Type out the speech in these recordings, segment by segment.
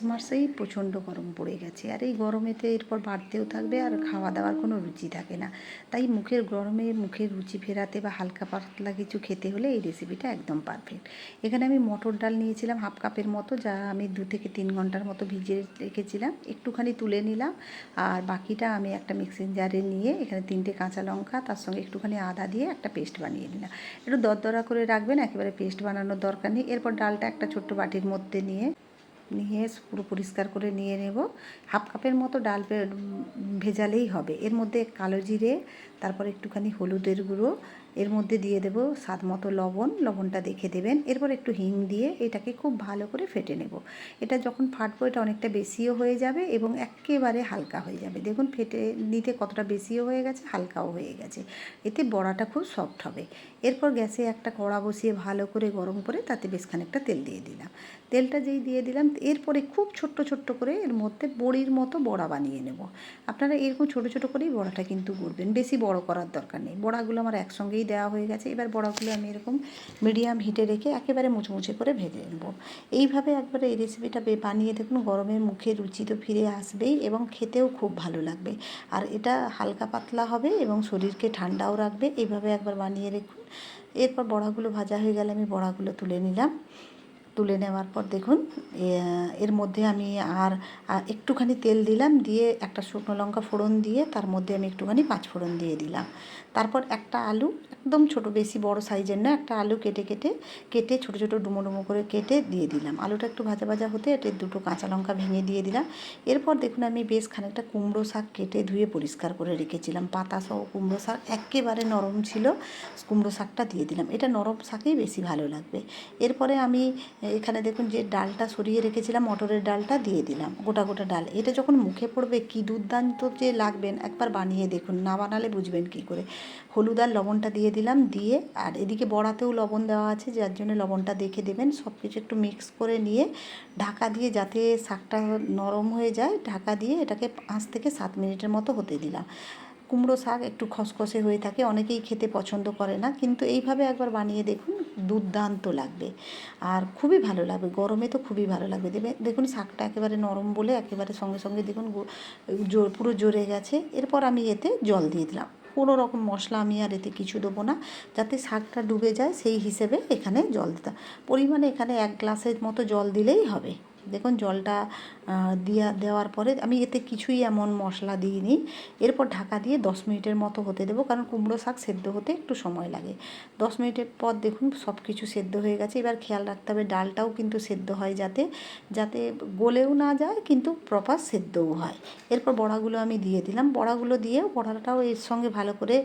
মার্চেই প্রচণ্ড গরম পড়ে গেছে, আর এই গরমেতে এরপর বাড়তেও থাকবে আর খাওয়া দাওয়ার কোনো রুচি থাকে না। তাই মুখের গরমে মুখের রুচি ফেরাতে বা হালকা পাতলা কিছু খেতে হলে এই রেসিপিটা একদম পারফেক্ট। এখানে আমি মটর ডাল নিয়েছিলাম হাফ কাপের মতো, যা আমি 2 থেকে 3 ঘন্টার মতো ভিজিয়ে রেখেছিলাম। একটুখানি তুলে নিলাম, আর বাকিটা আমি একটা মিক্সিং জারে নিয়ে এখানে 3টে কাঁচা লঙ্কা, তার সঙ্গে একটুখানি আদা দিয়ে একটা পেস্ট বানিয়ে নিলাম। একটু দরদরা করে রাখবেন, একেবারে পেস্ট বানানোর দরকার নেই। এরপর ডালটা একটা ছোট্ট বাটির মধ্যে নিয়ে পুরো পরিষ্কার করে নিয়ে নেব। হাফ কাপের মতো ডাল ভেজালেই হবে। এর মধ্যে কালো জিরে, তারপর একটুখানি হলুদের গুঁড়ো, এর মধ্যে দিয়ে দেবো স্বাদ মতো লবণ, লবণটা দেখে দেবেন। এরপর একটু হিং দিয়ে এটাকে খুব ভালো করে ফেটে নেব। এটা যখন ফাটবো এটা অনেকটা বেশিও হয়ে যাবে এবং একেবারে হালকা হয়ে যাবে। দেখুন ফেটে নিতে কতটা বেশিও হয়ে গেছে, হালকাও হয়ে গেছে। এতে বড়াটা খুব সফট হবে। এরপর গ্যাসে একটা কড়া বসিয়ে ভালো করে গরম করে তাতে বেশ খানিকটা তেল দিয়ে দিলাম। তেলটা যেই দিয়ে দিলাম, এরপরে খুব ছোট্ট ছোট্ট করে এর মধ্যে বড়ির মতো বড়া বানিয়ে নেব। আপনারা এরকম ছোটো ছোটো করেই বড়াটা কিন্তু করবেন, বেশি বড় করার দরকার নেই। বড়াগুলো আমার একসঙ্গেই দেওয়া হয়ে গেছে। এবার বড়াগুলো আমি এরকম মিডিয়াম হিটে রেখে একেবারে মুচমুচে করে ভেজে নেব। এইভাবে একবারে এই রেসিপিটা বানিয়ে দেখুন, গরমের মুখে রুচি তো ফিরে আসবেই এবং খেতেও খুব ভালো লাগবে। আর এটা হালকা পাতলা হবে এবং শরীরকে ঠান্ডাও রাখবে। এইভাবে একবার বানিয়ে দেখুন। এরপর বড়াগুলো ভাজা হয়ে গেলে আমি বড়াগুলো তুলে নিলাম। তুলে নেওয়ার পর দেখুন এর মধ্যে আমি আর একটুখানি তেল দিলাম, দিয়ে একটা শুকনো লঙ্কা ফোড়ন দিয়ে তার মধ্যে আমি একটুখানি পাঁচ ফোড়ন দিয়ে দিলাম। তারপর একটা আলু, একদম ছোট, বেশি বড় সাইজের না, একটা আলু কেটে ছোটো ছোটো ডুমো ডুমো করে কেটে দিয়ে দিলাম। আলুটা একটু ভাজা ভাজা হতে এতে 2টো কাঁচা লঙ্কা ভেঙে দিয়ে দিলাম। এরপর দেখুন আমি বেশ খানিকটা কুমড়ো শাক কেটে ধুয়ে পরিষ্কার করে রেখেছিলাম। পাতা সহ কুমড়ো শাক একেবারে নরম ছিল, কুমড়ো শাকটা দিয়ে দিলাম। এটা নরম শাকেই বেশি ভালো লাগবে। এরপরে আমি এখানে দেখুন যে ডালটা সরিয়ে রেখেছিলাম, মটরের ডালটা দিয়ে দিলাম, গোটা গোটা ডাল। এটা যখন মুখে পড়বে কি দুর্দান্ত যে লাগবেন, একবার বানিয়ে দেখুন, না বানালে বুঝবেন কী করে। হলুদ আর লবণটা দিয়ে দিলাম, দিয়ে আর এদিকে বড়াতেও লবণ দেওয়া আছে, যার জন্য লবণটা দেখে দেবেন। সব কিছু একটু মিক্স করে নিয়ে ঢাকা দিয়ে, যাতে শাকটা নরম হয়ে যায়, ঢাকা দিয়ে এটাকে 5 থেকে 7 মিনিটের মতো হতে দিলাম। কুমড়ো শাক একটু খসখসে হয়ে থাকে, অনেকেই খেতে পছন্দ করে না, কিন্তু এইভাবে একবার বানিয়ে দেখুন, দুর্দান্ত লাগবে আর খুবই ভালো লাগবে। গরমে তো খুবই ভালো লাগবে। দেখুন শাকটা একেবারে নরম বলে একেবারে সঙ্গে সঙ্গে দেখুন পুরো জড়ে গেছে। এরপর আমি এতে জল দিয়ে দিলাম। কোনো রকম মশলা আমি আর এতে কিছু দেবো না, যাতে শাকটা ডুবে যায় সেই হিসেবে এখানে জল দিতাম। পরিমাণে এখানে 1 গ্লাসের মতো জল দিলেই হবে। দেখুন জলটা দেওয়ার পরে আমি এতে কিছুই এমন মশলা দিইনি। এরপর ঢাকা দিয়ে 10 মিনিটের মতো হতে দেবো, কারণ কুমড়ো শাক সেদ্ধ হতে একটু সময় লাগে। 10 মিনিটের পর দেখুন সব কিছু সেদ্ধ হয়ে গেছে। এবার খেয়াল রাখতে হবে ডালটাও কিন্তু সেদ্ধ হয়, যাতে গলেও না যায় কিন্তু প্রপার সেদ্ধও হয়। এরপর বড়াগুলো আমি দিয়ে দিলাম। বড়াগুলো দিয়েও বড়াটাও এর সঙ্গে ভালো করে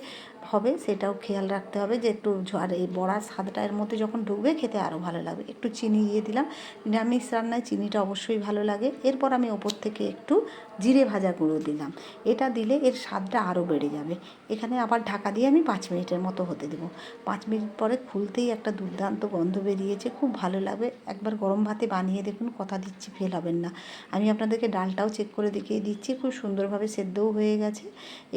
হবে, সেটাও খেয়াল রাখতে হবে যে একটু, আর এই বড়ার স্বাদটা এর মধ্যে যখন ঢুকবে খেতে আরও ভালো লাগবে। একটু চিনি দিয়ে দিলাম, নিরামিষ রান্নায় চিনিটা অবশ্যই ভালো লাগে। এরপর আমি ওপর থেকে একটু জিরে ভাজা গুঁড়ো দিলাম। এটা দিলে এর স্বাদটা আরও বেড়ে যাবে। এখানে আবার ঢাকা দিয়ে আমি 5 মিনিটের মতো হতে দেবো। 5 মিনিট পরে খুলতেই একটা দুর্দান্ত গন্ধ বেরিয়েছে, খুব ভালো লাগবে। একবার গরম ভাতে বানিয়ে দেখুন, কথা দিচ্ছি ফেল হবেন না। আমি আপনাদেরকে ডালটাও চেক করে দেখিয়ে দিচ্ছি, খুব সুন্দরভাবে সেদ্ধও হয়ে গেছে।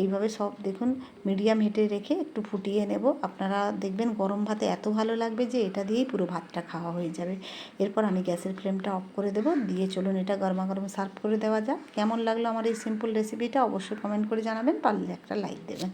এইভাবে সব দেখুন মিডিয়াম হিটে রেখে একটু ফুটিয়ে নেব। আপনারা দেখবেন গরম ভাতে এত ভালো লাগবে যে এটা দিয়েই পুরো ভাতটা খাওয়া হয়ে যাবে। এরপর আমি গ্যাসের ফ্লেমটা অফ করে দেবো, দিয়ে চলুন এটা গরমা গরম সার্ভ করে দেওয়া যাক। কেমন লাগলো আমার এই সিম্পল রেসিপিটা অবশ্যই কমেন্ট করে জানাবেন, পারলে একটা লাইক দেবেন।